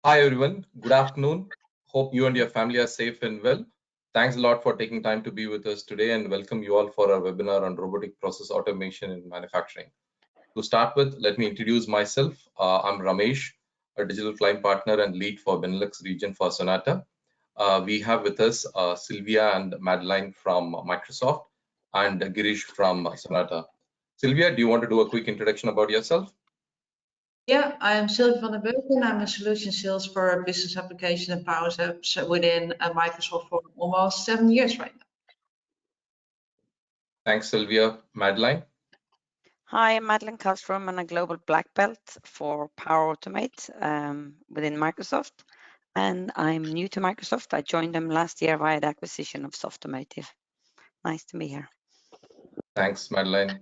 Hi everyone, good afternoon. Hope you and your family are safe and well. Thanks a lot for taking time to be with us today and welcome you all for our webinar on robotic process automation in manufacturing. To start with, let me introduce myself. I'm Ramesh, a digital client partner and lead for Benelux region for Sonata. We have with us Sylvia and Madeline from Microsoft and Girish from Sonata. Sylvia, do you want to do a quick introduction about yourself? Yeah, I am Sylvia van der Beuken. I'm a solution sales for business application and power apps within Microsoft for almost 7 years right now. Thanks, Sylvia. Madeline? Hi, I'm Madeline Karlstrom. I'm a global black belt for Power Automate within Microsoft. And I'm new to Microsoft. I joined them last year via the acquisition of Softomotive. Nice to be here. Thanks, Madeline.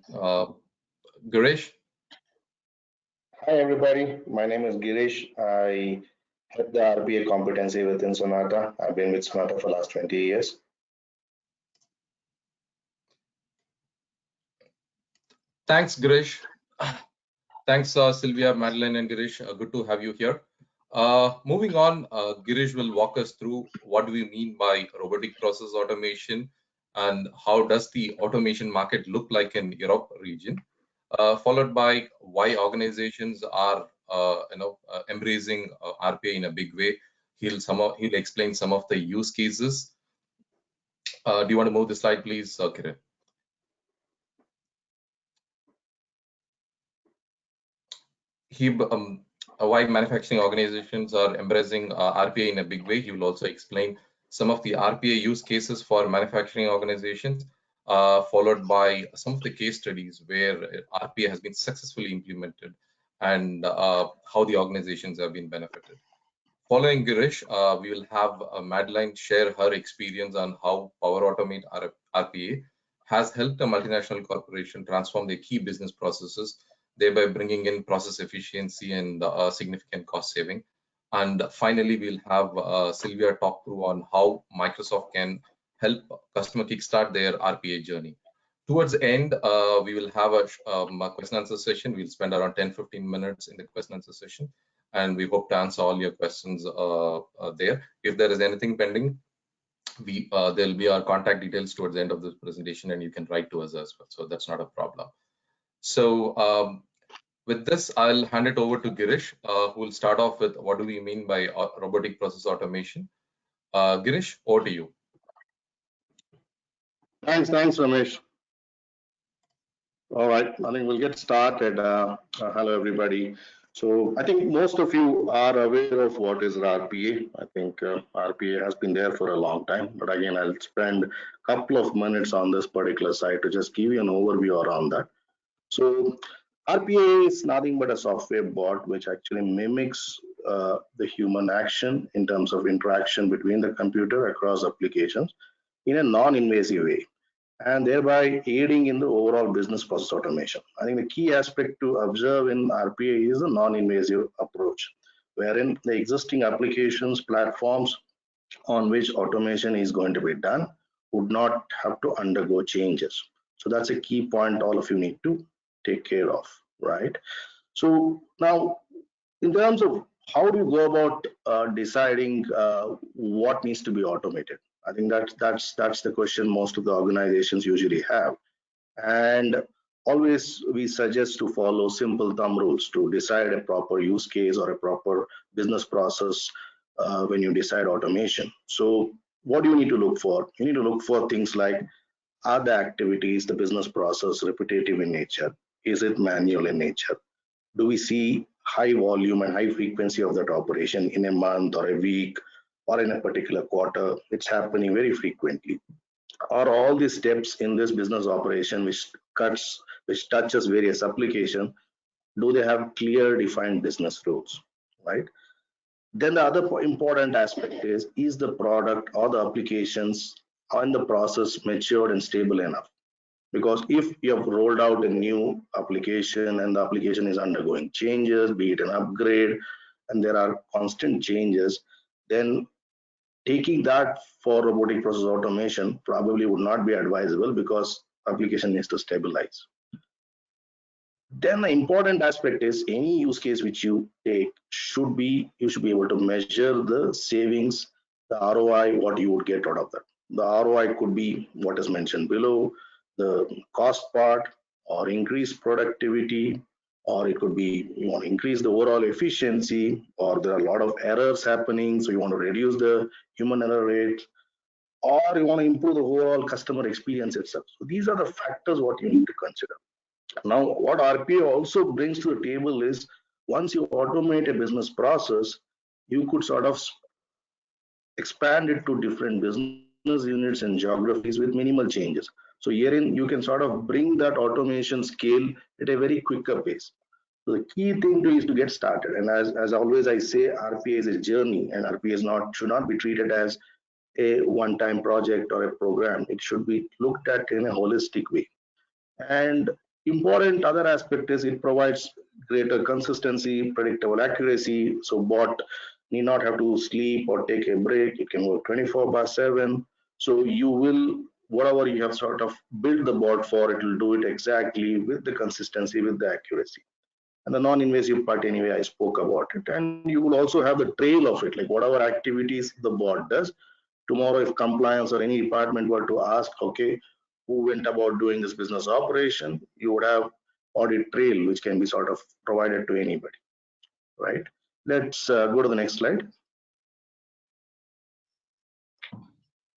Girish? Hi, everybody. My name is Girish. I head the RPA competency within Sonata. I've been with Sonata for the last 20 years. Thanks, Girish. Thanks, Sylvia, Madeline, and Girish. Good to have you here. Moving on, Girish will walk us through what do we mean by robotic process automation and how does the automation market look like in Europe region, followed by why organizations are embracing RPA in a big way. He'll explain some of the use cases. Do you want to move the slide, please, Kiran? Why manufacturing organizations are embracing RPA in a big way. He will also explain some of the RPA use cases for manufacturing organizations, followed by some of the case studies where RPA has been successfully implemented and how the organizations have been benefited. Following Girish, we will have Madeline share her experience on how Power Automate RPA has helped a multinational corporation transform their key business processes, thereby bringing in process efficiency and significant cost saving. And finally, we'll have Sylvia talk through on how Microsoft can help customer kickstart their RPA journey. Towards the end, we will have a question and answer session. We'll spend around 10-15 minutes in the question and answer session, and we hope to answer all your questions there. If there is anything pending, there'll be our contact details towards the end of this presentation, and you can write to us as well. So that's not a problem. So with this, I'll hand it over to Girish, who will start off with what do we mean by robotic process automation. Girish, over to you. Thanks, Ramesh. All right, I think we'll get started. Hello, everybody. So I think most of you are aware of what is RPA. I think RPA has been there for a long time, but again, I'll spend a couple of minutes on this particular side to just give you an overview around that. So RPA is nothing but a software bot which actually mimics the human action in terms of interaction between the computer across applications in a non-invasive way, and thereby aiding in the overall business process automation. I think the key aspect to observe in RPA is a non-invasive approach, wherein the existing applications, platforms on which automation is going to be done would not have to undergo changes. So that's a key point all of you need to take care of, right? So now, in terms of how do you go about deciding what needs to be automated? I think that's the question most of the organizations usually have, and always we suggest to follow simple thumb rules to decide a proper use case or a proper business process when you decide automation. So what do you need to look for? You need to look for things like, are the activities, the business process repetitive in nature? Is it manual in nature? Do we see high volume and high frequency of that operation in a month or a week or in a particular quarter? It's happening very frequently. Are all these steps in this business operation which touches various applications, do they have clear defined business rules, right? Then the other important aspect is the product or the applications and the process matured and stable enough? Because if you have rolled out a new application and the application is undergoing changes, be it an upgrade, and there are constant changes, then taking that for robotic process automation probably would not be advisable because application needs to stabilize. Then the important aspect is any use case which you take you should be able to measure the savings, the ROI, what you would get out of that. The ROI could be what is mentioned below, the cost part, or increase productivity, or it could be you want to increase the overall efficiency, or there are a lot of errors happening, so you want to reduce the human error rate, or you want to improve the overall customer experience itself. So these are the factors what you need to consider. Now, what RPA also brings to the table is once you automate a business process, you could sort of expand it to different business units and geographies with minimal changes. So herein, you can sort of bring that automation scale at a very quicker pace. So the key thing is to get started. And as always, I say RPA is a journey, and RPA should not be treated as a one-time project or a program. It should be looked at in a holistic way. And important other aspect is it provides greater consistency, predictable accuracy. So bot need not have to sleep or take a break. It can work 24/7. So you will, whatever you have sort of built the bot for, it will do it exactly with the consistency, with the accuracy. And the non-invasive part anyway, I spoke about it. And you will also have the trail of it, like whatever activities the bot does. Tomorrow, if compliance or any department were to ask, okay, who went about doing this business operation, you would have audit trail, which can be sort of provided to anybody, right? Let's go to the next slide.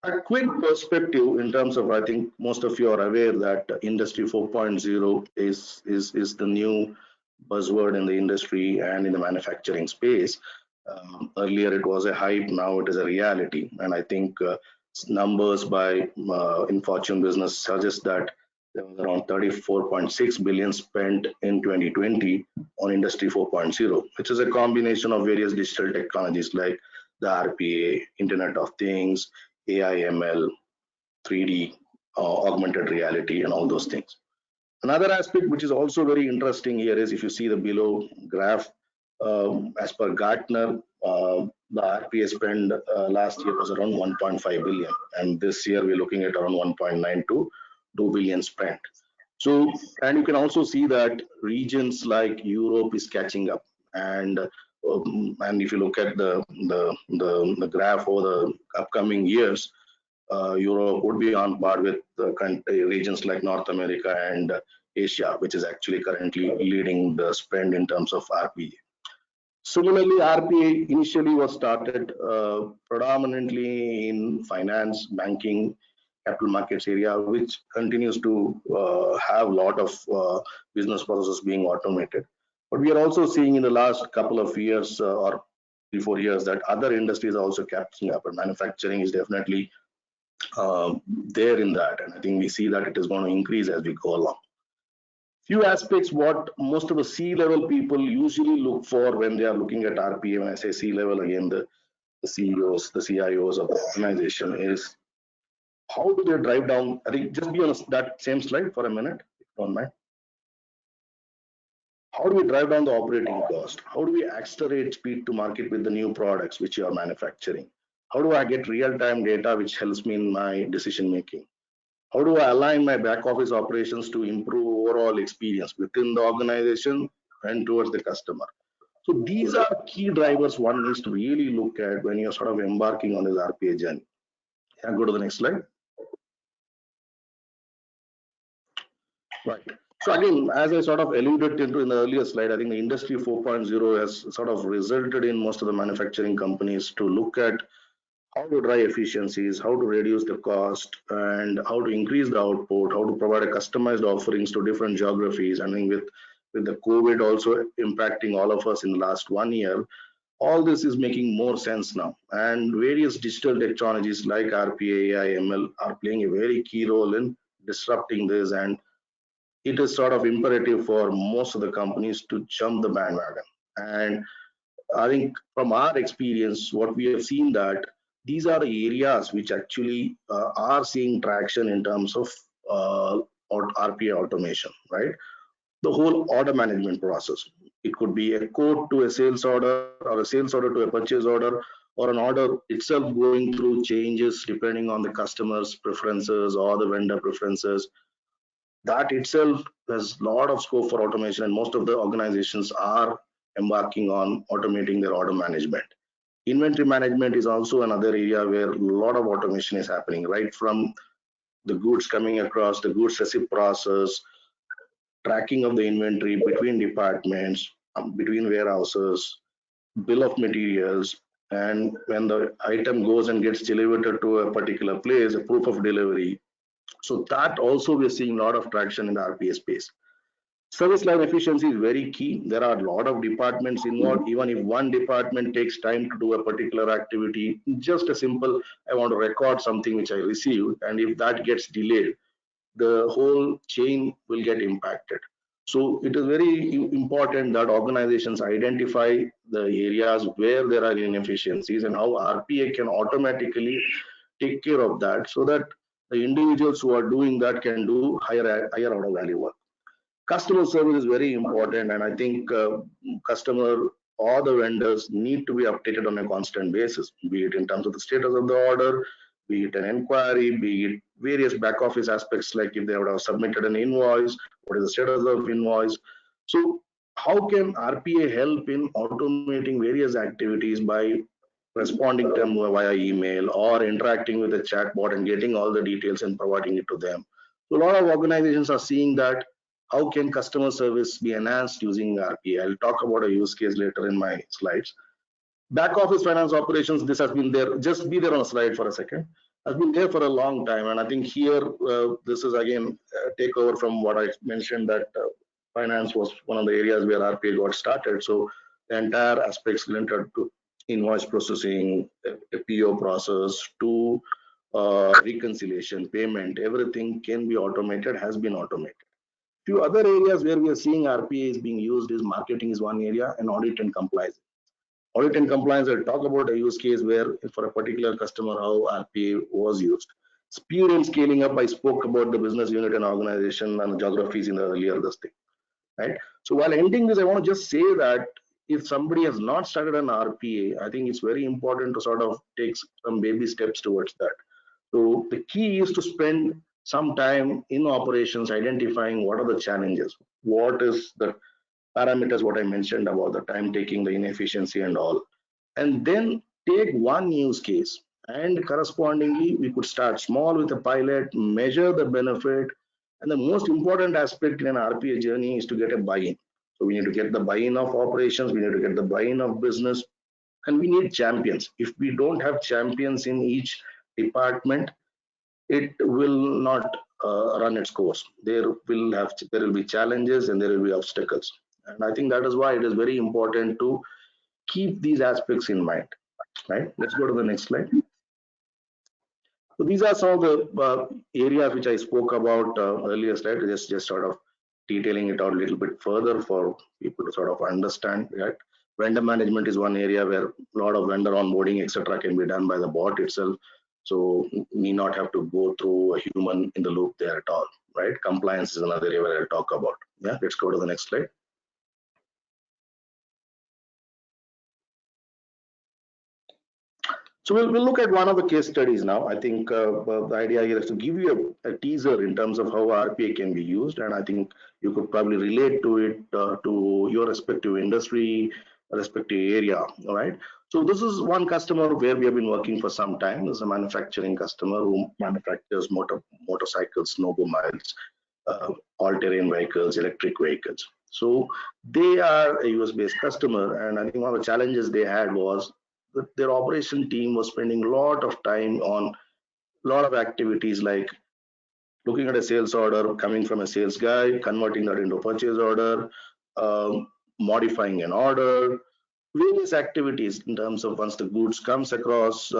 A quick perspective in terms of, I think most of you are aware that Industry 4.0 is the new buzzword in the industry and in the manufacturing space. Earlier it was a hype, now it is a reality, and I think numbers by in Fortune Business suggest that there was around 34.6 billion spent in 2020 on Industry 4.0, which is a combination of various digital technologies like the RPA, Internet of Things, AI, ML, 3D, augmented reality, and all those things. Another aspect which is also very interesting here is if you see the below graph, as per Gartner, the RPA spend last year was around 1.5 billion, and this year we're looking at around 1.9 to 2 billion spent. So, and you can also see that regions like Europe is catching up, and if you look at the graph over the upcoming years, Europe would be on par with the regions like North America and Asia, which is actually currently leading the spend in terms of RPA. Similarly, RPA initially was started predominantly in finance, banking, capital markets area, which continues to have a lot of business processes being automated. But we are also seeing in the last couple of years or 3-4 years that other industries are also catching up, and manufacturing is definitely there in that, and I think we see that it is going to increase as we go along. Few aspects what most of the C-level people usually look for when they are looking at RPA. When I say C-level, again the CEOs, the CIOs of the organization, is how do they drive down? I think just be on that same slide for a minute, if you don't mind. How do we drive down the operating cost? How do we accelerate speed to market with the new products which you are manufacturing? How do I get real-time data which helps me in my decision making? How do I align my back office operations to improve overall experience within the organization and towards the customer? So these are key drivers one needs to really look at when you're sort of embarking on this RPA journey. Can I go to the next slide? Right. So again, as I sort of alluded into in the earlier slide, I think the Industry 4.0 has sort of resulted in most of the manufacturing companies to look at how to drive efficiencies, how to reduce the cost, and how to increase the output, how to provide a customized offerings to different geographies. I mean, with the COVID also impacting all of us in the last 1 year, all this is making more sense now. And various digital technologies like RPA, AI, ML are playing a very key role in disrupting this, and it is sort of imperative for most of the companies to jump the bandwagon. And I think from our experience, what we have seen that these are the areas which actually are seeing traction in terms of RPA automation, right? The whole order management process. It could be a quote to a sales order, or a sales order to a purchase order, or an order itself going through changes depending on the customer's preferences or the vendor preferences. That itself has a lot of scope for automation, and most of the organizations are embarking on automating their order management. Inventory management is also another area where a lot of automation is happening, right from the goods coming across, the goods receipt process, tracking of the inventory between departments, between warehouses, bill of materials, and when the item goes and gets delivered to a particular place, a proof of delivery. So that also we're seeing a lot of traction in the RPA space. Service line efficiency is very key. There are a lot of departments involved. Even if one department takes time to do a particular activity, just a simple, I want to record something which I received, and if that gets delayed, the whole chain will get impacted. So it is very important that organizations identify the areas where there are inefficiencies and how RPA can automatically take care of that, so that the individuals who are doing that can do higher order value work. Customer service is very important, and I think customer or the vendors need to be updated on a constant basis, be it in terms of the status of the order, be it an inquiry, be it various back office aspects, like if they would have submitted an invoice, what is the status of invoice. So how can RPA help in automating various activities by responding to them via email or interacting with a chatbot and getting all the details and providing it to them? So a lot of organizations are seeing that how can customer service be enhanced using RPA. I'll talk about a use case later in my slides. Back office finance operations, this has been there, just be there on a slide for a second, has been there for a long time. And I think here, this is again, take over from what I mentioned, that finance was one of the areas where RPA got started. So the entire aspects related to invoice processing, a PO process, to reconciliation, payment, everything can be automated, has been automated. Few other areas where we are seeing RPA is being used is marketing is one area, and audit and compliance. Audit and compliance, I'll talk about a use case where for a particular customer, how RPA was used. Speed and scaling up, I spoke about the business unit and organization and geographies in the earlier this thing, right? So while ending this, I want to just say that if somebody has not started an RPA, I think it's very important to sort of take some baby steps towards that. So the key is to spend some time in operations identifying what are the challenges, what is the parameters, what I mentioned about the time taking, the inefficiency and all, and then take one use case, and correspondingly we could start small with a pilot, measure the benefit, and the most important aspect in an RPA journey is to get a buy-in. So we need to get the buy-in of operations, we need to get the buy-in of business, and we need champions. If we don't have champions in each department, it will not run its course. There will be challenges and there will be obstacles. And I think that is why it is very important to keep these aspects in mind, right? Let's go to the next slide. So these are some of the areas which I spoke about earlier slide, just sort of detailing it out a little bit further for people to sort of understand, right? Vendor management is one area where a lot of vendor onboarding, etc., can be done by the bot itself. So need not have to go through a human in the loop there at all, right? Compliance is another area where I'll talk about. Yeah, let's go to the next slide. So we'll look at one of the case studies now. I think the idea here is to give you a teaser in terms of how RPA can be used, and I think you could probably relate to it to your respective industry, respective area. All right. So this is one customer where we have been working for some time. This is a manufacturing customer who manufactures motorcycles, snowmobiles, all-terrain vehicles, electric vehicles. So they are a US-based customer, and I think one of the challenges they had was that their operation team was spending a lot of time on a lot of activities like looking at a sales order coming from a sales guy, converting that into a purchase order, modifying an order, various activities in terms of once the goods comes across.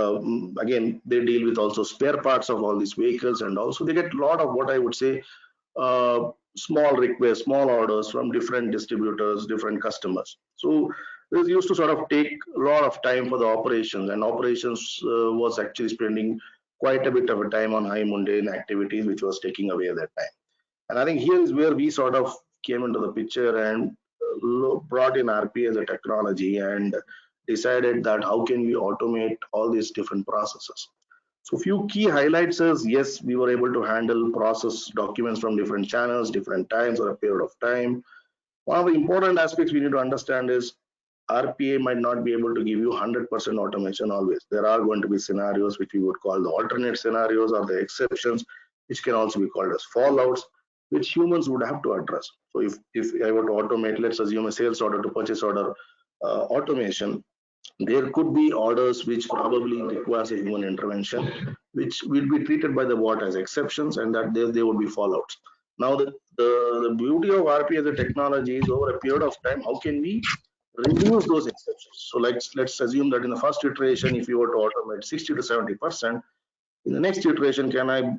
Again, they deal with also spare parts of all these vehicles, and also they get a lot of what I would say small requests, small orders from different distributors, different customers. So this used to sort of take a lot of time for the operations, and operations was actually spending quite a bit of a time on high mundane activities, which was taking away that time. And I think here is where we sort of came into the picture and brought in RPA as a technology and decided that how can we automate all these different processes. So few key highlights is, yes, we were able to handle process documents from different channels, different times or a period of time. One of the important aspects we need to understand is RPA might not be able to give you 100% automation always. There are going to be scenarios which we would call the alternate scenarios or the exceptions, which can also be called as fallouts, which humans would have to address. So if I were to automate, let's assume a sales order to purchase order automation, there could be orders which probably requires a human intervention, which will be treated by the bot as exceptions, and that there would be fallouts. Now, the beauty of RPA as a technology is, over a period of time, how can we reduce those exceptions? So let's assume that in the first iteration, if you were to automate 60 to 70%, in the next iteration, can I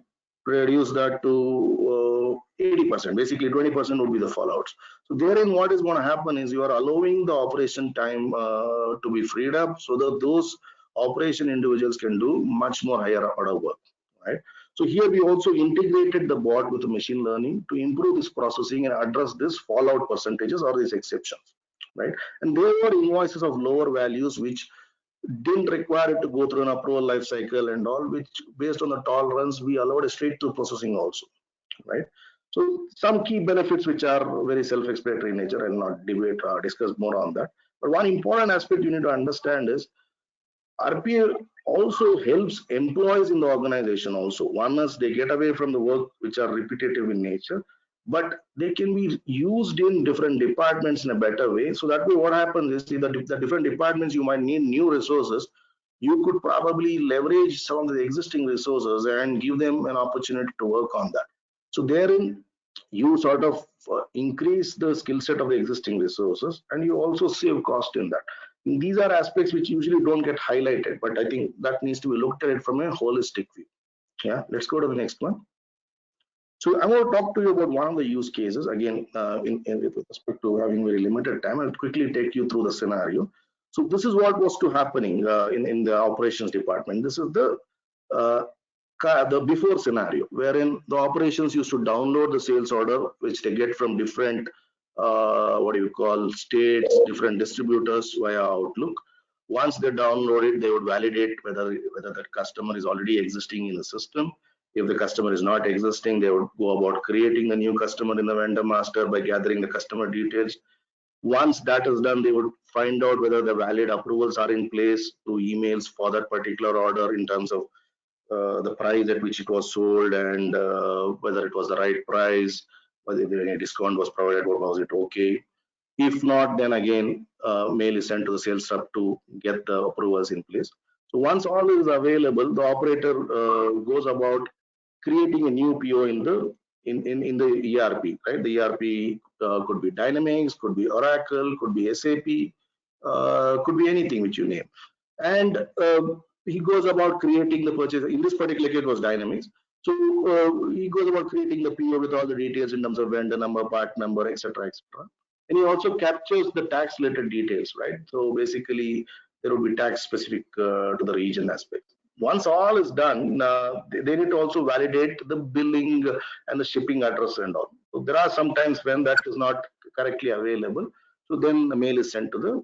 reduce that to 80%? Basically, 20% would be the fallouts. So therein, what is going to happen is you are allowing the operation time to be freed up, so that those operation individuals can do much more higher order work, right? So here we also integrated the bot with the machine learning to improve this processing and address this fallout percentages or these exceptions, right? And there were invoices of lower values which didn't require it to go through an approval life cycle and all, which based on the tolerance, we allowed a straight through processing also, right? So some key benefits which are very self-explanatory in nature, and not debate or discuss more on that. But one important aspect you need to understand is RPA also helps employees in the organization also. One is they get away from the work which are repetitive in nature, but they can be used in different departments in a better way. So that way what happens is, the different departments you might need new resources, you could probably leverage some of the existing resources and give them an opportunity to work on that. So therein you sort of increase the skill set of the existing resources, and you also save cost in that. These are aspects which usually don't get highlighted, but I think that needs to be looked at it from a holistic view. Yeah, let's go to the next one. So I want to talk to you about one of the use cases. Again, with respect to having very limited time, I'll quickly take you through the scenario. So this is what was to happening in the operations department. This is the before scenario, wherein the operations used to download the sales order, which they get from different states, different distributors via Outlook. Once they download it, they would validate whether that customer is already existing in the system. If the customer is not existing, they would go about creating the new customer in the vendor master by gathering the customer details. Once that is done, they would find out whether the valid approvals are in place through emails for that particular order in terms of the price at which it was sold, and whether it was the right price, whether any discount was provided, or was it okay. If not, then again, mail is sent to the sales rep to get the approvals in place. So once all is available, the operator goes about creating a new PO in the ERP, right? The ERP could be Dynamics, could be Oracle, could be SAP, could be anything which you name. And he goes about creating the purchase. In this particular case, it was Dynamics. So he goes about creating the PO with all the details in terms of vendor number, part number, etc., etc. And he also captures the tax related details, right? So basically, there will be tax specific to the region aspect. Once all is done, they need to also validate the billing and the shipping address and all. So there are some times when that is not correctly available. So then the mail is sent to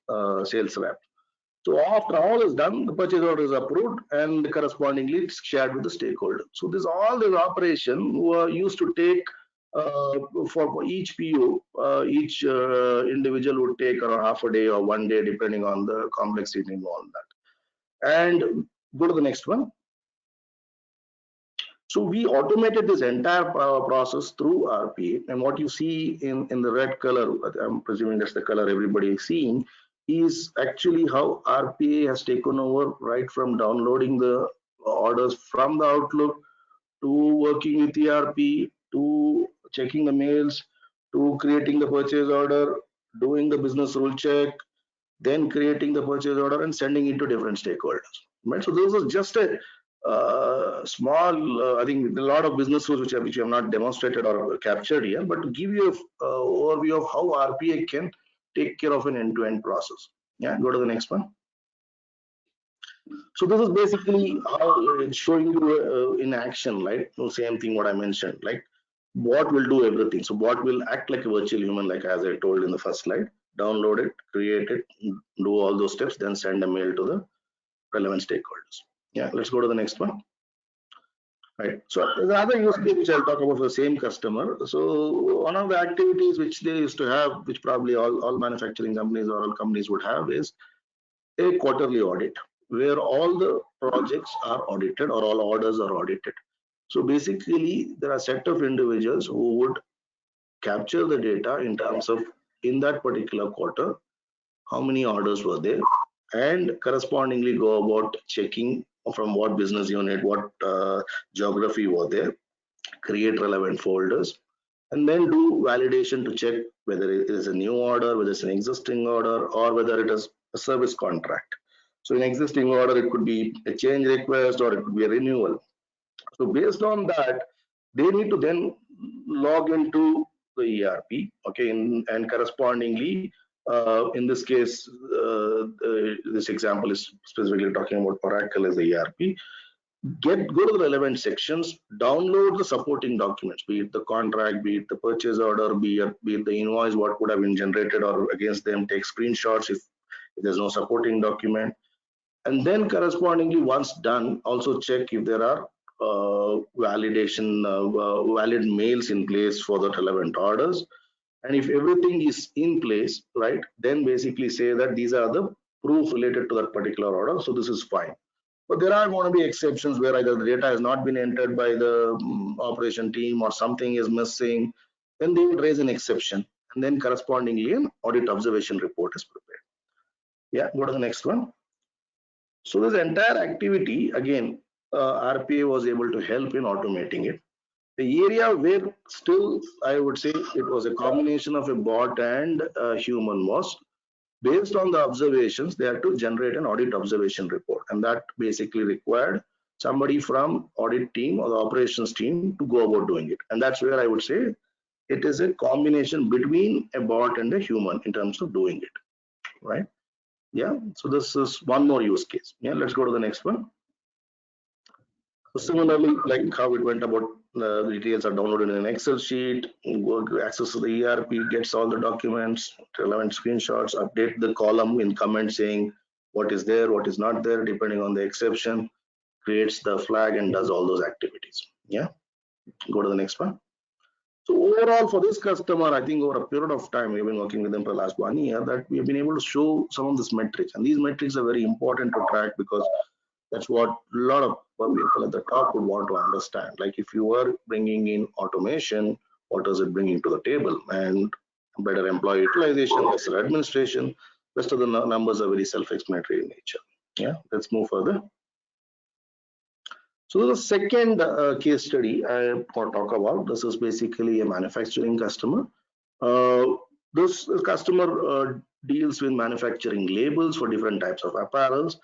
the sales rep. So after all is done, the purchase order is approved and correspondingly it's shared with the stakeholder. So this operation used to take for each PO, each individual would take around half a day or 1 day, depending on the complexity involved in that. And go to the next one. So we automated this entire process through RPA, and what you see in the red color, I'm presuming that's the color everybody is seeing, is actually how RPA has taken over, right from downloading the orders from the Outlook to working with ERP to checking the mails to creating the purchase order, doing the business rule check, then creating the purchase order and sending it to different stakeholders. Right? So this is just a small, I think a lot of business rules which we have not demonstrated or captured here, but to give you an overview of how RPA can take care of an end-to-end process. Yeah, go to the next one. So this is basically how it's showing you in action, right? The same thing what I mentioned, like bot will do everything. So bot will act like a virtual human, like as I told in the first slide. Download it, create it, do all those steps, then send a mail to the relevant stakeholders. Yeah, let's go to the next one. Right. So there's another use case which I'll talk about for the same customer. So one of the activities which they used to have, which probably all manufacturing companies or all companies would have, is a quarterly audit where all the projects are audited or all orders are audited. So basically, there are a set of individuals who would capture the data in terms of in that particular quarter, how many orders were there, and correspondingly go about checking from what business unit, what geography were there, create relevant folders, and then do validation to check whether it is a new order, whether it's an existing order, or whether it is a service contract. So in existing order, it could be a change request or it could be a renewal. So based on that, they need to then log into the ERP, okay, and correspondingly, in this case, this example is specifically talking about Oracle as the ERP. Go to the relevant sections, download the supporting documents, be it the contract, be it the purchase order, be it the invoice, what would have been generated or against them, take screenshots if there's no supporting document. And then correspondingly, once done, also check if there are valid mails in place for the relevant orders. And if everything is in place, right, then basically say that these are the proof related to that particular order. So this is fine. But there are going to be exceptions where either the data has not been entered by the operation team or something is missing. Then they will raise an exception. And then correspondingly, an audit observation report is prepared. Yeah, go to the next one. So this entire activity, again, RPA was able to help in automating it. The area where still, I would say, it was a combination of a bot and a human was based on the observations, they had to generate an audit observation report. And that basically required somebody from audit team or the operations team to go about doing it. And that's where I would say it is a combination between a bot and a human in terms of doing it, right? Yeah, so this is one more use case. Yeah, let's go to the next one. So similarly, like how it went about, the details are downloaded in an Excel sheet, access to the ERP, gets all the documents, relevant screenshots, update the column in comment saying what is there, what is not there, depending on the exception, creates the flag and does all those activities. Yeah, go to the next one. So overall for this customer, I think over a period of time, we've been working with them for the last 1 year, that we have been able to show some of these metrics. And these metrics are very important to track because that's what a lot of people at the top would want to understand. Like if you are bringing in automation, what does it bring into the table? And better employee utilization, lesser administration, rest of the numbers are very self-explanatory in nature. Yeah, let's move further. So the second case study I want to talk about, this is basically a manufacturing customer. This customer deals with manufacturing labels for different types of apparels,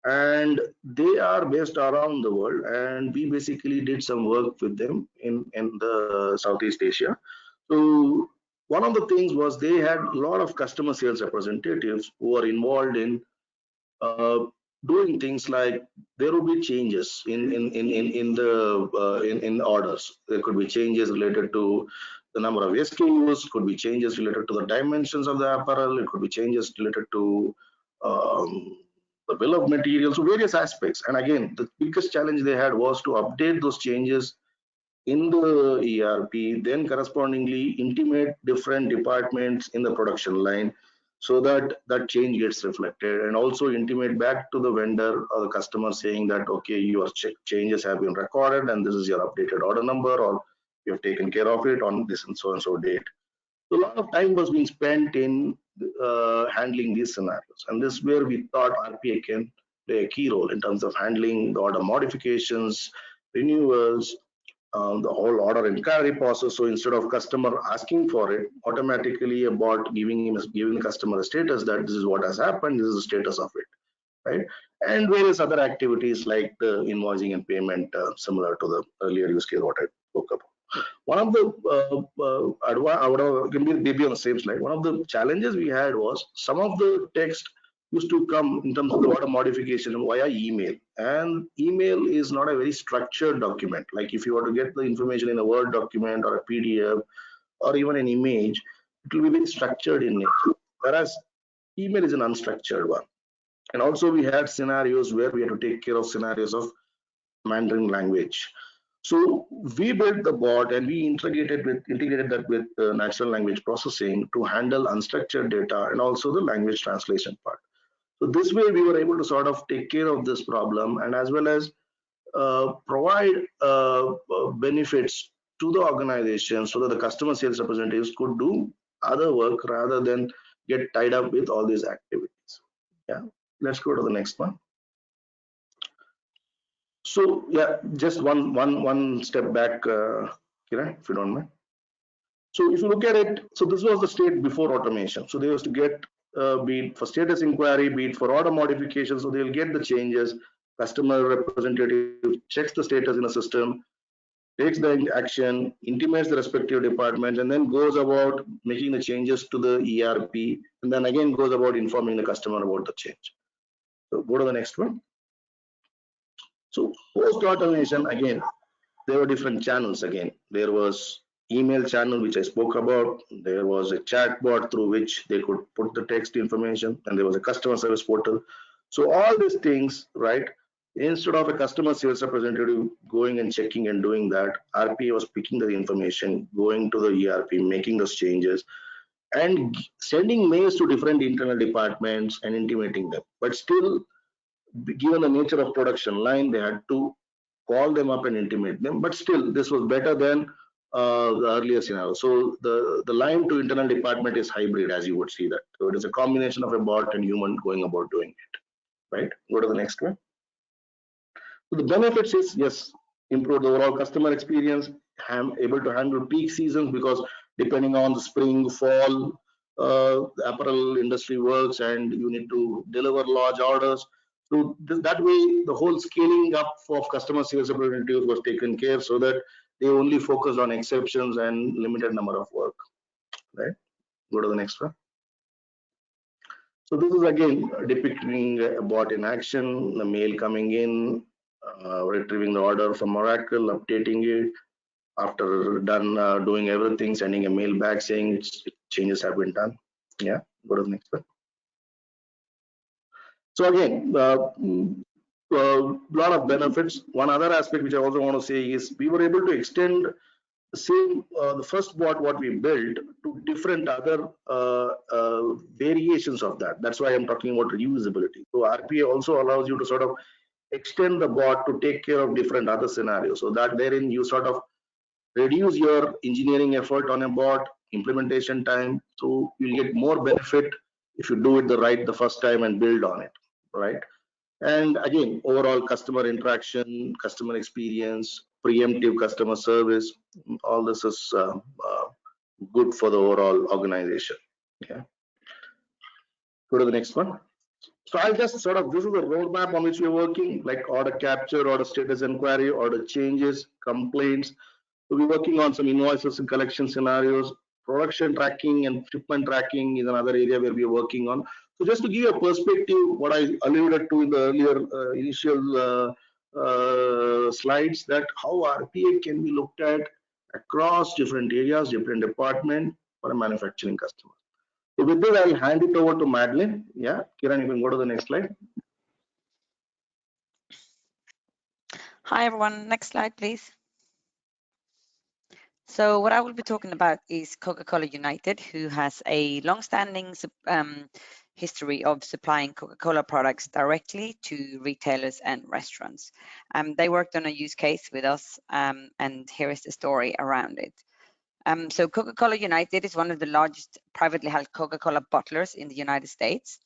and they are based around the world, and we basically did some work with them in the Southeast Asia. So one of the things was they had a lot of customer sales representatives who are involved in doing things like there will be changes in the orders. There could be changes related to the number of SKUs, could be changes related to the dimensions of the apparel, it could be changes related to the bill of materials, so various aspects. And again, the biggest challenge they had was to update those changes in the ERP, then correspondingly intimate different departments in the production line so that that change gets reflected, and also intimate back to the vendor or the customer saying that, okay, your changes have been recorded and this is your updated order number, or you have taken care of it on this and so date. So a lot of time was being spent in handling these scenarios, and this is where we thought RPA can play a key role in terms of handling the order modifications, renewals, the whole order inquiry process. So instead of customer asking for it, automatically a bot giving the customer a status that this is what has happened, this is the status of it, right? And various other activities like the invoicing and payment, similar to the earlier use case what I spoke about. One of the can be maybe on the same slide. One of the challenges we had was some of the text used to come in terms of the order modification via email, and email is not a very structured document. Like if you were to get the information in a Word document or a PDF or even an image, it will be very structured in nature, whereas email is an unstructured one. And also we had scenarios where we had to take care of scenarios of Mandarin language. So we built the bot and we integrated that with natural language processing to handle unstructured data and also the language translation part. So this way we were able to sort of take care of this problem and as well as provide benefits to the organization so that the customer sales representatives could do other work rather than get tied up with all these activities. Yeah, let's go to the next one. So yeah, just one step back, Kiran, if you don't mind. So if you look at it, so this was the state before automation. So they used to get be it for status inquiry, be it for order modification. So they'll get the changes. Customer representative checks the status in a system, takes the action, intimates the respective departments, and then goes about making the changes to the ERP, and then again goes about informing the customer about the change. So go to the next one. So post automation, again, there were different channels. Again, there was email channel which I spoke about. There was a chat bot through which they could put the text information, and there was a customer service portal. So all these things, right? Instead of a customer sales representative going and checking and doing that, RPA was picking the information, going to the ERP, making those changes, and sending mails to different internal departments and intimating them. But still, given the nature of production line, they had to call them up and intimate them. But still, this was better than the earlier scenario. So the line to internal department is hybrid, as you would see that. So it is a combination of a bot and human going about doing it. Right? Go to the next one. So the benefits is, yes, improve the overall customer experience, able to handle peak seasons because depending on the spring, fall, the apparel industry works and you need to deliver large orders. So that way, the whole scaling up of customer sales representatives was taken care so that they only focused on exceptions and limited number of work. Right? Go to the next one. So this is again depicting a bot in action, the mail coming in, retrieving the order from Oracle, updating it. After done doing everything, sending a mail back saying changes have been done. Yeah, go to the next one. So again, lot of benefits. One other aspect which I also want to say is we were able to extend the same the first bot what we built to different other variations of that. That's why I'm talking about reusability. So RPA also allows you to sort of extend the bot to take care of different other scenarios. So that therein you sort of reduce your engineering effort on a bot, implementation time. So you'll get more benefit if you do it the first time and build on it, right? And again, overall customer interaction, customer experience, preemptive customer service, all this is good for the overall organization. Yeah. Go to the next one. So I'll just sort of, this is the roadmap on which we're working, like order capture, order status inquiry, order changes, complaints. So we're working on some invoices and collection scenarios. Production tracking and shipment tracking is another area where we're working on. So just to give you a perspective, what I alluded to in the earlier initial slides, that how RPA can be looked at across different areas, different departments for a manufacturing customer. So with this, I'll hand it over to Madeline. Yeah, Kiran, you can go to the next slide. Hi, everyone. Next slide, please. So what I will be talking about is Coca-Cola United, who has a long-standing history of supplying Coca-Cola products directly to retailers and restaurants. They worked on a use case with us, and here is the story around it. So Coca-Cola United is one of the largest privately held Coca-Cola bottlers in the United States.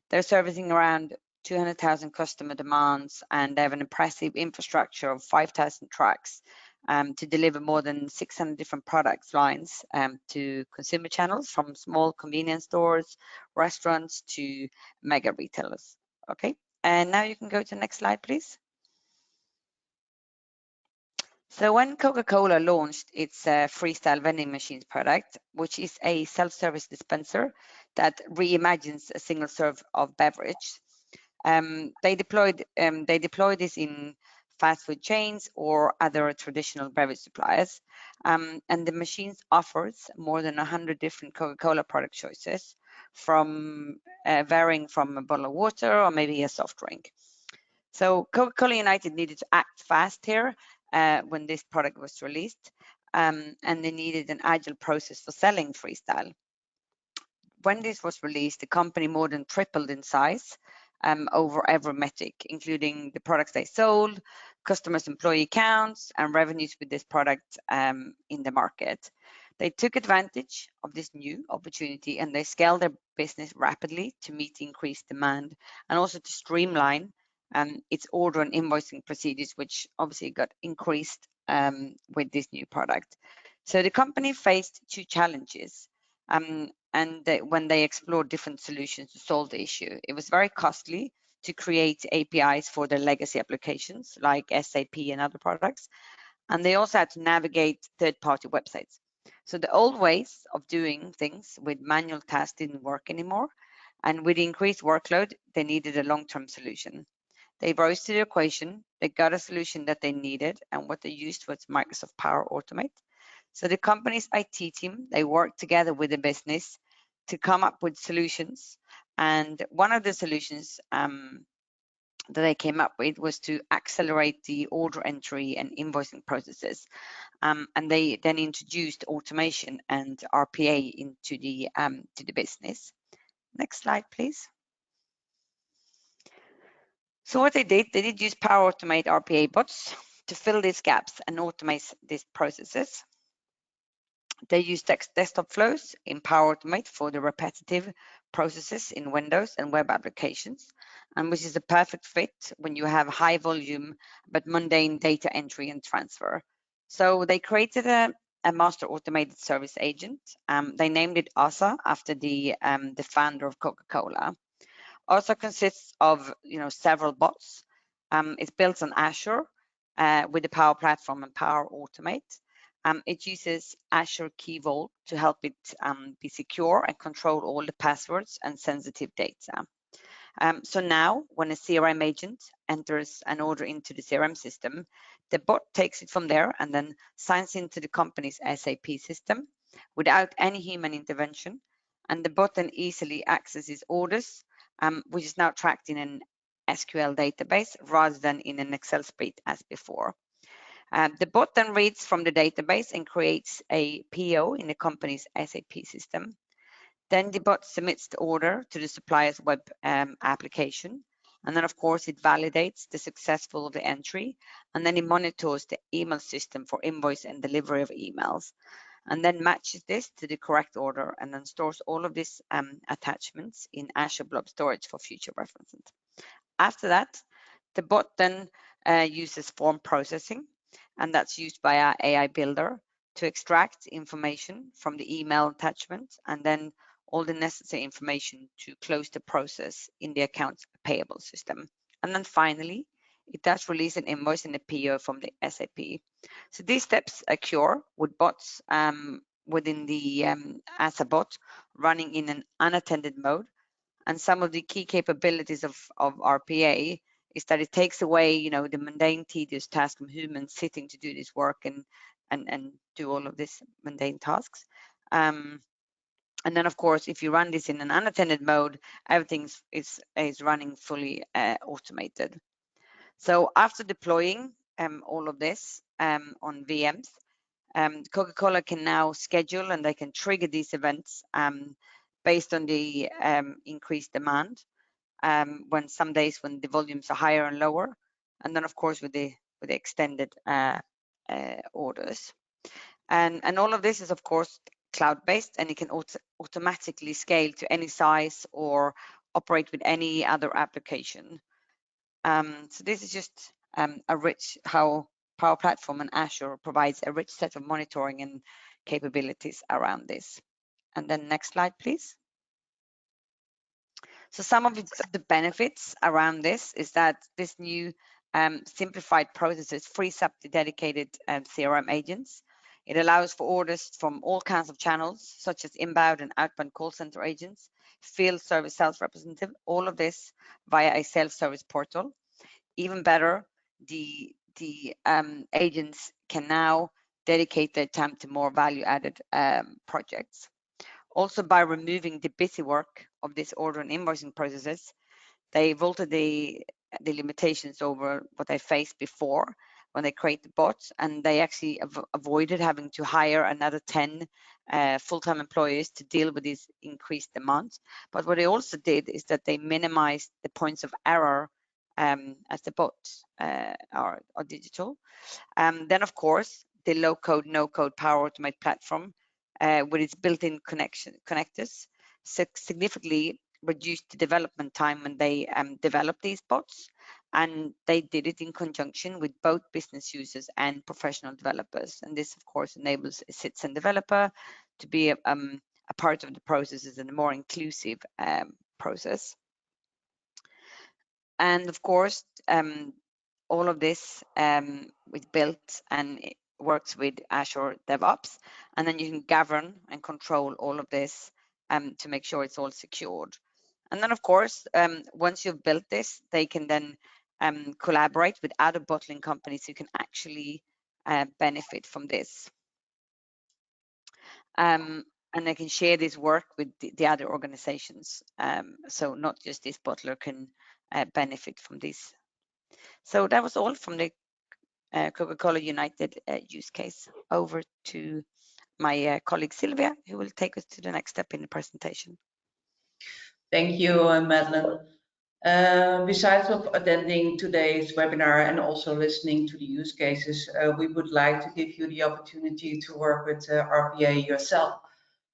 They're servicing around 200,000 customer demands, and they have an impressive infrastructure of 5,000 trucks to deliver more than 600 different product lines to consumer channels, from small convenience stores, restaurants to mega retailers. Okay, and now you can go to the next slide, please. So when Coca-Cola launched its freestyle vending machines product, which is a self-service dispenser that reimagines a single serve of beverage, they deployed this in fast food chains or other traditional beverage suppliers, and the machines offers more than 100 different Coca-Cola product choices, from varying from a bottle of water or maybe a soft drink. So Coca-Cola United needed to act fast here when this product was released, and they needed an agile process for selling Freestyle. When this was released, the company more than tripled in size over every metric, including the products they sold, customers' employee counts, and revenues with this product in the market. They took advantage of this new opportunity and they scaled their business rapidly to meet the increased demand and also to streamline its order and invoicing procedures, which obviously got increased with this new product. So the company faced two challenges. When they explored different solutions to solve the issue, it was very costly to create APIs for their legacy applications like SAP and other products. And they also had to navigate third-party websites. So the old ways of doing things with manual tasks didn't work anymore. And with the increased workload, they needed a long-term solution. They rose to the equation, they got a solution that they needed, and what they used was Microsoft Power Automate. So the company's IT team, they worked together with the business to come up with solutions. And one of the solutions that they came up with was to accelerate the order entry and invoicing processes. And they then introduced automation and RPA into the business. Next slide, please. So what they did use Power Automate RPA bots to fill these gaps and automate these processes. They use desktop flows in Power Automate for the repetitive processes in Windows and web applications, and which is a perfect fit when you have high volume but mundane data entry and transfer. So they created a master automated service agent. They named it ASA after the founder of Coca-Cola. ASA consists of several bots. It's built on Azure with the Power Platform and Power Automate. It uses Azure Key Vault to help it be secure and control all the passwords and sensitive data. So now when a CRM agent enters an order into the CRM system, the bot takes it from there and then signs into the company's SAP system without any human intervention. And the bot then easily accesses orders, which is now tracked in an SQL database rather than in an Excel spreadsheet as before. The bot then reads from the database and creates a PO in the company's SAP system. Then the bot submits the order to the supplier's web application. And then, of course, it validates the successful of the entry. And then it monitors the email system for invoice and delivery of emails. And then matches this to the correct order and then stores all of these attachments in Azure Blob Storage for future references. After that, the bot then uses form processing, and that's used by our AI builder to extract information from the email attachment and then all the necessary information to close the process in the accounts payable system. And then finally, it does release an invoice and a PO from the SAP. So these steps occur with bots within the as a bot running in an unattended mode. And some of the key capabilities of RPA is that it takes away, the mundane, tedious task from humans sitting to do this work and do all of these mundane tasks. And then, of course, if you run this in an unattended mode, everything is running fully automated. So after deploying all of this on VMs, Coca-Cola can now schedule and they can trigger these events based on the increased demand. When some days when the volumes are higher and lower, and then of course with the extended orders, and all of this is of course cloud-based, and it can automatically scale to any size or operate with any other application. So this is just a rich how Power Platform and Azure provides a rich set of monitoring and capabilities around this. And then next slide, please. So some of the benefits around this is that this new simplified processes frees up the dedicated CRM agents. It allows for orders from all kinds of channels, such as inbound and outbound call center agents, field service sales representative, all of this via a self-service portal. Even better, the agents can now dedicate their time to more value-added projects. Also, by removing the busy work of this order and invoicing processes, they vaulted the limitations over what they faced before when they create the bots, and they actually avoided having to hire another 10 full-time employees to deal with these increased demands. But what they also did is that they minimized the points of error as the bots are digital. Then, of course, the low-code, no-code Power Automate platform with its built-in connectors significantly reduced the development time when they developed these bots, and they did it in conjunction with both business users and professional developers. And this, of course, enables a citizen developer to be a part of the processes in a more inclusive process. And of course, all of this is built and it works with Azure DevOps, and then you can govern and control all of this to make sure it's all secured. And then, of course, once you've built this, they can then collaborate with other bottling companies who can actually benefit from this. And they can share this work with the other organizations. So not just this bottler can benefit from this. So that was all from the Coca-Cola United use case. Over to my colleague Sylvia, who will take us to the next step in the presentation. Thank you, Madeleine. Besides of attending today's webinar and also listening to the use cases, we would like to give you the opportunity to work with RPA yourself.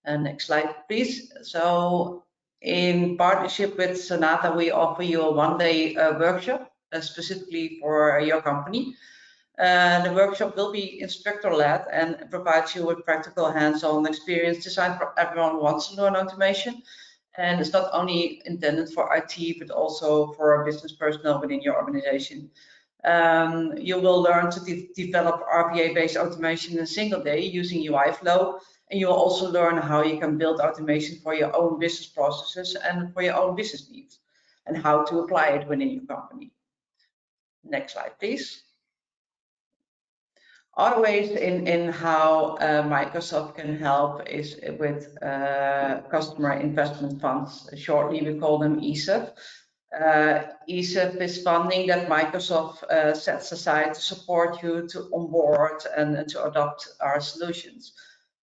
Next slide, please. So in partnership with Sonata, we offer you a one-day workshop specifically for your company. The workshop will be instructor-led and provides you with practical hands-on experience designed for everyone who wants to learn automation. And it's not only intended for IT, but also for business personnel within your organization. You will learn to develop RPA-based automation in a single day using UI flow. And you will also learn how you can build automation for your own business processes and for your own business needs, and how to apply it within your company. Next slide, please. Other ways in how Microsoft can help is with customer investment funds. Shortly, we call them ESIF. ESIF is funding that Microsoft sets aside to support you to onboard and to adopt our solutions.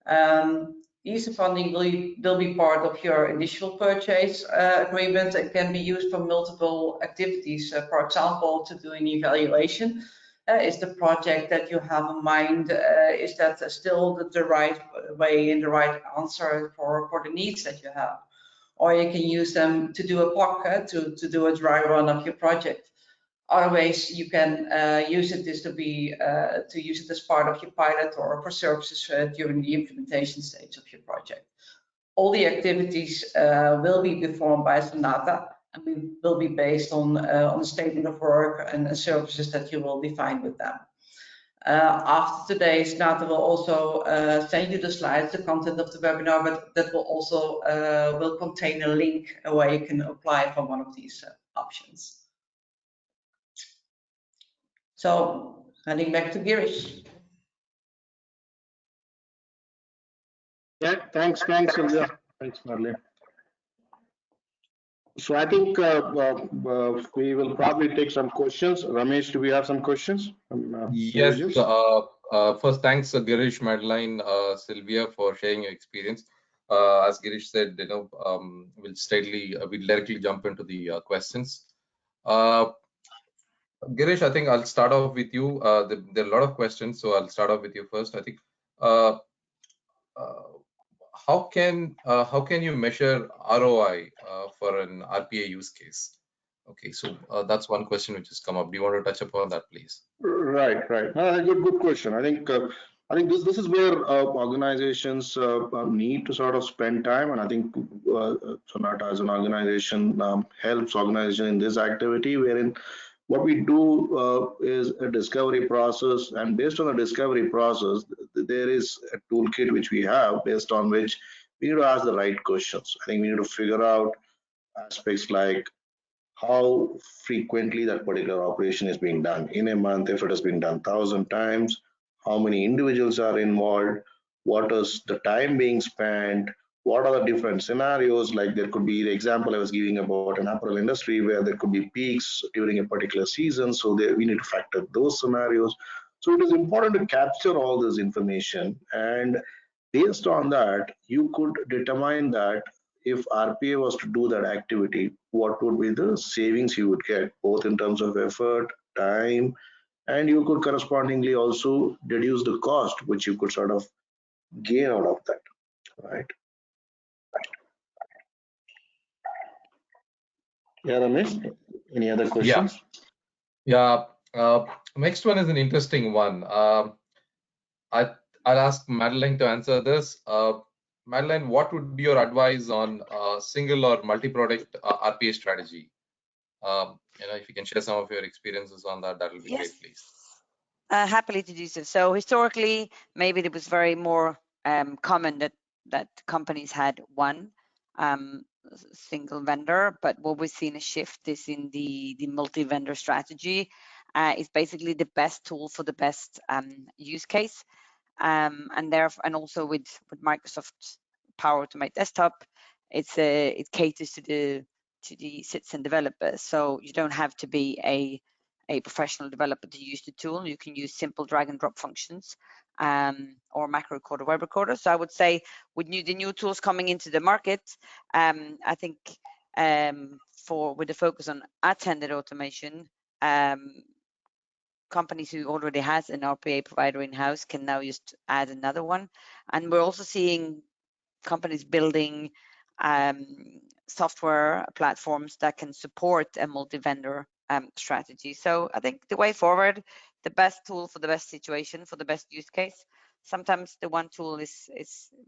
ESIF funding will be part of your initial purchase agreement and can be used for multiple activities. For example, to do an evaluation. Is the project that you have in mind, is that still the right way and the right answer for the needs that you have? Or you can use them to do a POC, to do a dry run of your project. Other ways you can use it is to use it as part of your pilot or for services during the implementation stage of your project. All the activities will be performed by Sonata, and we will be based on the statement of work and services that you will define with them. After today, Sonata will also send you the slides, the content of the webinar, but that will also will contain a link where you can apply for one of these options. So, handing back to Girish. Yeah, thanks, Sylvia. Thanks, Marlene. So I think we will probably take some questions. Ramesh, do we have some questions? Yes. First, thanks, Girish, Madeleine, Sylvia, for sharing your experience. As Girish said, we'll directly jump into the questions. Girish, I think I'll start off with you. There are a lot of questions, so I'll start off with you first. I think how can you measure ROI for an RPA use case? Okay, so that's one question which has come up. Do you want to touch upon that, please? Right. Good question. I think this is where organizations need to sort of spend time, and I think Sonata as an organization helps organization in this activity, wherein what we do is a discovery process, and based on the discovery process, there is a toolkit which we have based on which we need to ask the right questions. I think we need to figure out aspects like how frequently that particular operation is being done in a month. If it has been done 1,000 times, how many individuals are involved, what is the time being spent, what are the different scenarios. Like there could be the example I was giving about an apparel industry where there could be peaks during a particular season, so we need to factor those scenarios. So it is important to capture all this information, and based on that you could determine that if RPA was to do that activity, what would be the savings you would get, both in terms of effort, time, and you could correspondingly also deduce the cost which you could sort of gain out of that, right? Yeah, Ramesh, any other Yeah, questions? yeah. Next one is an interesting one. I, I'll ask Madeline to answer this. Madeline, what would be your advice on single or multi-product RPA strategy? If you can share some of your experiences on that, that will be Yes, great, please. happily to do so. So historically, maybe it was very more common that companies had one single vendor, but what we've seen a shift is in the multi-vendor strategy. Is basically the best tool for the best use case, and also with Microsoft Power Automate Desktop, it caters to the citizen developers. So you don't have to be a professional developer to use the tool. You can use simple drag and drop functions, or macro recorder, web recorder. So I would say with the new tools coming into the market, I think with the focus on attended automation, companies who already has an RPA provider in-house can now just add another one. And we're also seeing companies building software platforms that can support a multi-vendor strategy. So I think the way forward, the best tool for the best situation, for the best use case. Sometimes the one tool is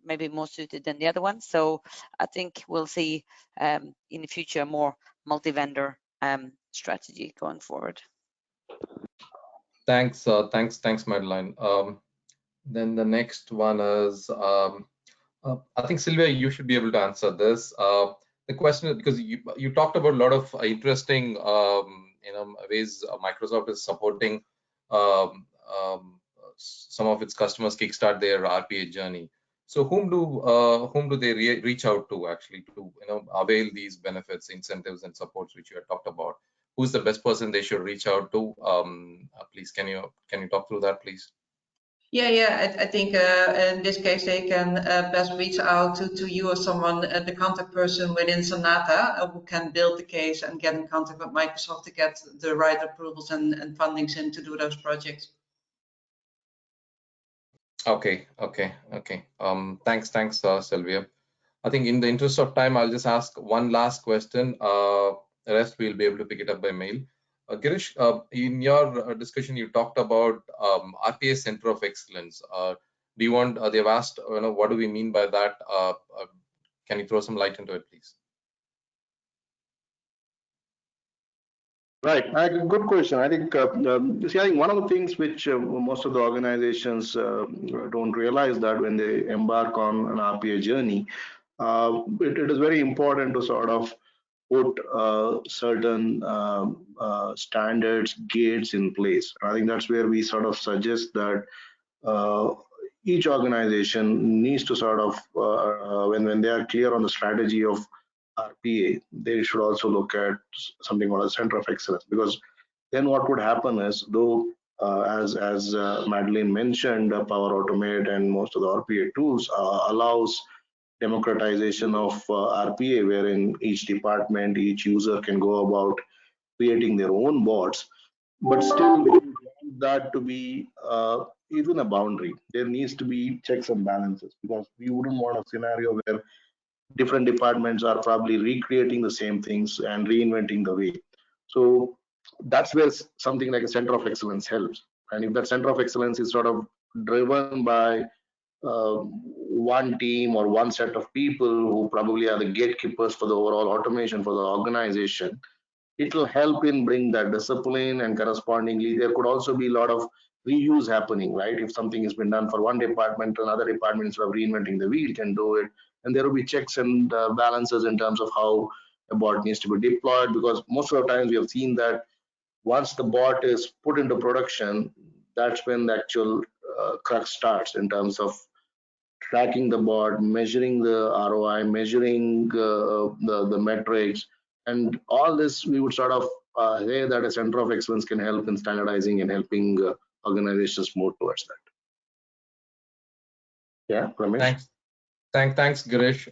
maybe more suited than the other one. So I think we'll see in the future more multi-vendor strategy going forward. Thanks, thanks, Madeline. Then the next one is, I think Sylvia, you should be able to answer this. The question is, because you talked about a lot of interesting ways Microsoft is supporting some of its customers kickstart their RPA journey. So whom do they reach out to actually to avail these benefits, incentives, and supports which you had talked about? Who's the best person they should reach out to? Please, can you talk through that, please? Yeah. I think in this case they can best reach out to you or someone, the contact person within Sonata, who can build the case and get in contact with Microsoft to get the right approvals and fundings in to do those projects. Okay. Thanks, Sylvia. I think in the interest of time, I'll just ask one last question. The rest we'll be able to pick it up by mail. Girish, in your discussion, you talked about RPA Center of Excellence. Do you want? They've asked, what do we mean by that? Can you throw some light into it, please? Right, good question. I think I think one of the things which most of the organizations don't realize that when they embark on an RPA journey, it is very important to sort of put certain standards, gates in place. I think that's where we sort of suggest that each organization needs to sort of, when they are clear on the strategy of RPA, they should also look at something called a center of excellence, because then what would happen is, though as Madeline mentioned, Power Automate and most of the RPA tools allows democratization of RPA, wherein each department, each user can go about creating their own bots, but still we want that to be even a boundary. There needs to be checks and balances, because we wouldn't want a scenario where different departments are probably recreating the same things and reinventing the way. So that's where something like a center of excellence helps. And if that center of excellence is sort of driven by one team or one set of people who probably are the gatekeepers for the overall automation for the organization, it will help in bring that discipline, and correspondingly there could also be a lot of reuse happening, right? If something has been done for one department, another department, instead of reinventing the wheel, can do it, and there will be checks and balances in terms of how a bot needs to be deployed, because most of the times we have seen that once the bot is put into production, that's when the actual crux starts in terms of tracking the bot, measuring the ROI, measuring the metrics, and all this we would sort of say that a center of excellence can help in standardizing and helping organizations move towards that. Yeah, Ramesh. Thanks, Girish.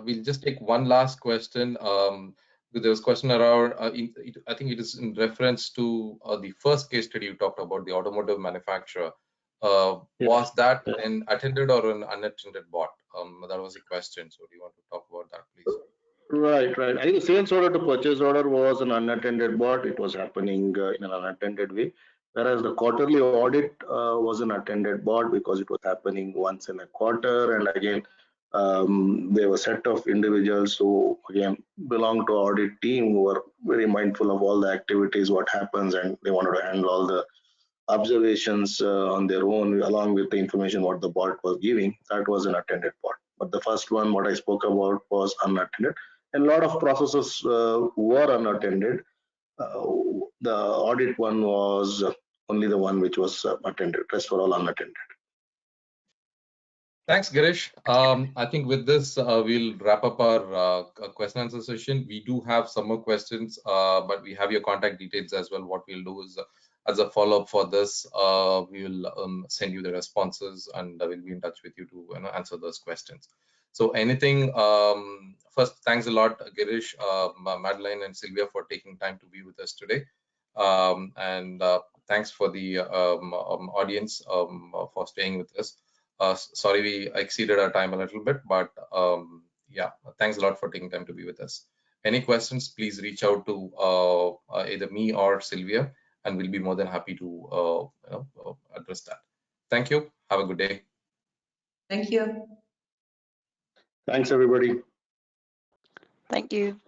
We'll just take one last question. There was a question around, I think it is in reference to the first case study you talked about, the automotive manufacturer. Was that an attended or an unattended bot? That was a question. So do you want to talk about that, please? Right. I think the sales order to purchase order was an unattended bot. It was happening in an unattended way. Whereas the quarterly audit was an attended bot because it was happening once in a quarter. And again, there were a set of individuals who again belong to audit team who were very mindful of all the activities, what happens, and they wanted to handle all the observations on their own along with the information what the bot was giving. That was an attended bot. But the first one, what I spoke about, was unattended. And a lot of processes were unattended. The audit one was only the one which was attended. Rest were all unattended. Thanks, Girish. I think with this, we'll wrap up our question and answer session. We do have some more questions, but we have your contact details as well. What we'll do is, as a follow-up for this, we will send you the responses, and we'll be in touch with you to answer those questions. So anything, first, thanks a lot, Girish, Madeline, and Sylvia for taking time to be with us today. And thanks for the audience for staying with us. Sorry, we exceeded our time a little bit, but yeah, thanks a lot for taking time to be with us. Any questions, please reach out to either me or Sylvia, and we'll be more than happy to address that. Thank you. Have a good day. Thank you. Thanks, everybody. Thank you.